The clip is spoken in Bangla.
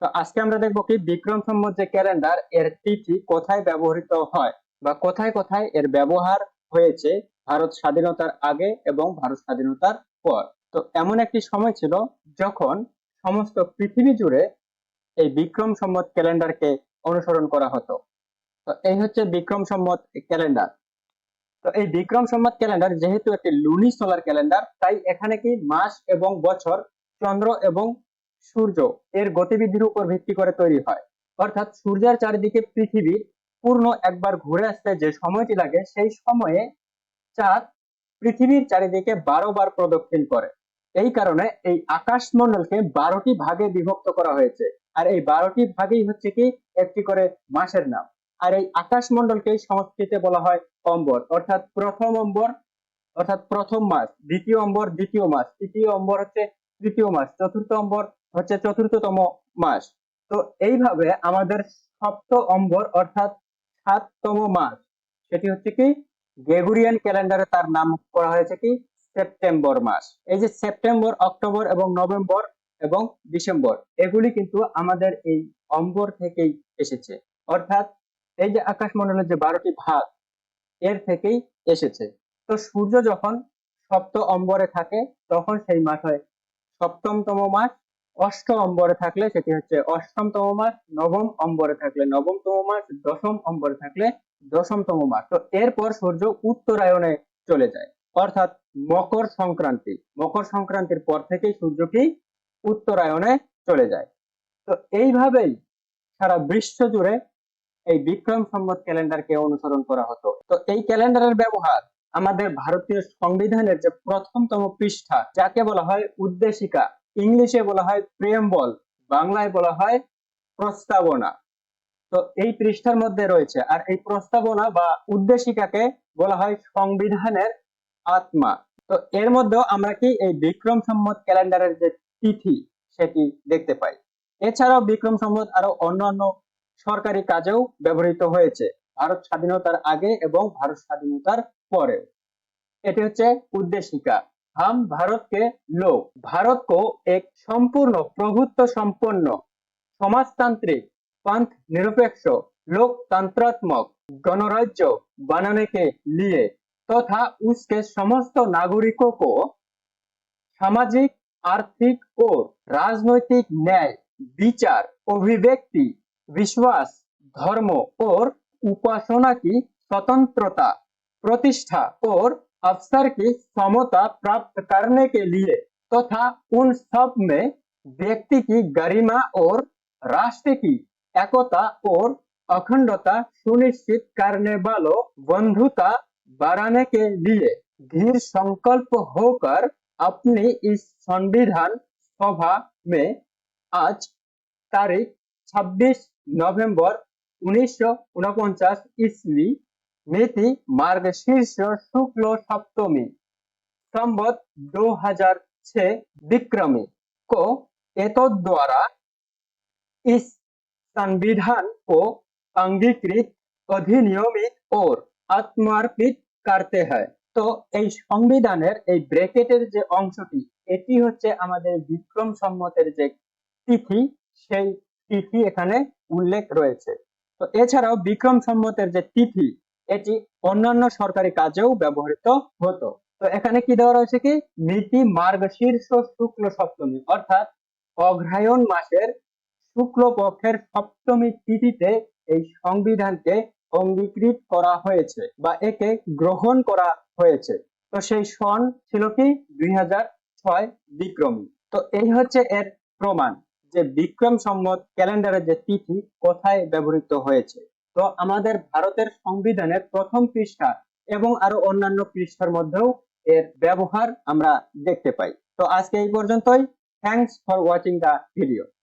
তো আজকে আমরা দেখবো কি বিক্রম সম্বত যে ক্যালেন্ডার এর তিথি কোথায় ব্যবহৃত হয় বা কোথায় কোথায় এর ব্যবহার হয়েছে ভারত স্বাধীনতার আগে এবং ভারত স্বাধীনতার পর। তো এমন একটি সময় ছিল যখন সমস্ত পৃথিবী জুড়ে এই বিক্রম সম্বত ক্যালেন্ডারকে অনুসরণ করা হতো। তো এই হচ্ছে বিক্রম সম্বত ক্যালেন্ডার। তো এই বিক্রম সম্বত ক্যালেন্ডার যেহেতু একটি লুনি সোলার ক্যালেন্ডার, তাই এখানে কি মাস এবং বছর, চন্দ্র এবং সূর্য এর গতিবিধির উপর ভিত্তি করে তৈরি হয়। অর্থাৎ সূর্যের চারিদিকে পৃথিবীর পূর্ণ একবার ঘুরে আসতে যে সময়টি লাগে, সেই সময়ে চাঁদ পৃথিবীর চারিদিকে 12 বার প্রদক্ষিণ করে। এই কারণে এই আকাশমণ্ডলকে 12টি ভাগে বিভক্ত করা হয়েছে। আর এই 12টি ভাগেই হচ্ছে কি একটি করে মাসের নাম। আর এই আকাশমণ্ডলকে সংস্কৃতে বলা হয় অম্বর, অর্থাৎ প্রথম অম্বর অর্থাৎ প্রথম মাস, দ্বিতীয় অম্বর দ্বিতীয় মাস, তৃতীয় অম্বর হচ্ছে তৃতীয় মাস, চতুর্থ অম্বর হচ্ছে চতুর্থতম মাস। তো এইভাবে আমাদের সপ্ত অম্বর অর্থাৎ 7তম মাস, সেটি হচ্ছে কি গ্রেগরিয়ান ক্যালেন্ডারে তার নাম করা হয়েছে কি সেপ্টেম্বর মাস। এই যে সেপ্টেম্বর, অক্টোবর এবং নভেম্বর এবং ডিসেম্বর, এগুলি কিন্তু আমাদের এই অম্বর থেকেই এসেছে। অর্থাৎ এই যে আকাশমণ্ডলের যে 12টি ভাগ, এর থেকেই এসেছে। তো সূর্য যখন সপ্ত অম্বরে থাকে তখন সেই মাস হয় সপ্তমতম মাস। অষ্টম অম্বরে থাকলে সেটি হচ্ছে অষ্টমতম মাস, নবম অম্বরে থাকলে নবমতম মাস, দশম অম্বরে থাকলে দশমতম মাস। তো এরপর সূর্য উত্তরায়ণে চলে যায়, অর্থাৎ মকর সংক্রান্তি। মকর সংক্রান্তির পর থেকেই সূর্য কি উত্তরায়ণে চলে যায়। তো এইভাবেই সারা বিশ্ব জুড়ে এই বিক্রম সম্বত ক্যালেন্ডারকে অনুসরণ করা হতো। তো এই ক্যালেন্ডারের ব্যবহার আমাদের ভারতীয় সংবিধানের যে প্রথমতম পৃষ্ঠা, যাকে বলা হয় উদ্দেশিকা, ইংলিশে বলা হয় প্রিয়েম্বল, বাংলায় বলা হয় প্রস্তাবনা। তো এই পৃষ্ঠার মধ্যে রয়েছে। আর এই প্রস্তাবনা বা উদ্দেশিকাকে বলা হয় সংবিধানের আত্মা। তো এর মধ্যেও আমরা কি এই বিক্রম সম্বত ক্যালেন্ডারের যে তিথি, সেটি দেখতে পাই। এছাড়াও বিক্রম সম্বত আরো অন্যান্য সরকারি কাজেও ব্যবহৃত হয়েছে ভারত স্বাধীনতার আগে এবং ভারত স্বাধীনতার পরে। এটি হচ্ছে উদ্দেशिका। हम भारत के लोग भारत को एक संपूर्ण प्रभुत्व संपन्न समाजतांत्रिक पंथ निरपेक्ष लोकतंत्रात्मक गणराज्य बनाने के लिए तथा उसके समस्त नागरिकों को सामाजिक, आर्थिक और राजनैतिक न्याय, विचार, अभिव्यक्ति, विश्वास, धर्म और उपासना की स्वतंत्रता, प्रतिष्ठा और अवसर की समता प्राप्त करने के लिए तथा उन सब में व्यक्ति की गरिमा और राष्ट्र की एकता और अखंडता सुनिश्चित करने वालों बंधुता बढ़ाने के लिए दृढ़ संकल्प होकर अपनी इस संविधान सभा में आज तारीख 26 नवंबर 1949 ईस्वी मिति मार्गशीर्ष शुक्ल सप्तमी संवत 2006 विक्रमी को एतद द्वारा इस संविधान को अंगीकृत, अधिनियमित और आत्मार्पित करते हैं। তো এই সংবিধানের এই ব্র্যাকেটের যে অংশটি, এটি হচ্ছে আমাদের বিক্রম সম্মতের যে তিথি, সেই তিথি এখানে উল্লেখ রয়েছে। তো এছাড়াও বিক্রম সম্মতের যে তিথি, এটি অন্যান্য সরকারি কাজেও ব্যবহৃত হতো। তো এখানে কি দেওয়া রয়েছে কি মিতি মার্গশীর্ষ শুক্ল সপ্তমী, অর্থাৎ অগ্রহায়ণ মাসের শুক্ল পক্ষের সপ্তমী তিথিতে এই সংবিধানকে অঙ্গীকৃত করা হয়েছে বা একে গ্রহণ করা হয়েছে। তো সেই সন ছিল কি 2006 বিক্রমী। তো এই হচ্ছে এর প্রমাণ যে বিক্রম সম্বত ক্যালেন্ডারের যে তিথি কোথায় ব্যবহৃত হয়েছে। তো আমাদের ভারতের সংবিধানের প্রথম পৃষ্ঠা এবং আরো অন্যান্য পৃষ্ঠার মধ্যেও এর ব্যবহার আমরা দেখতে পাই। তো আজকে এই পর্যন্তই। Thanks for watching the video.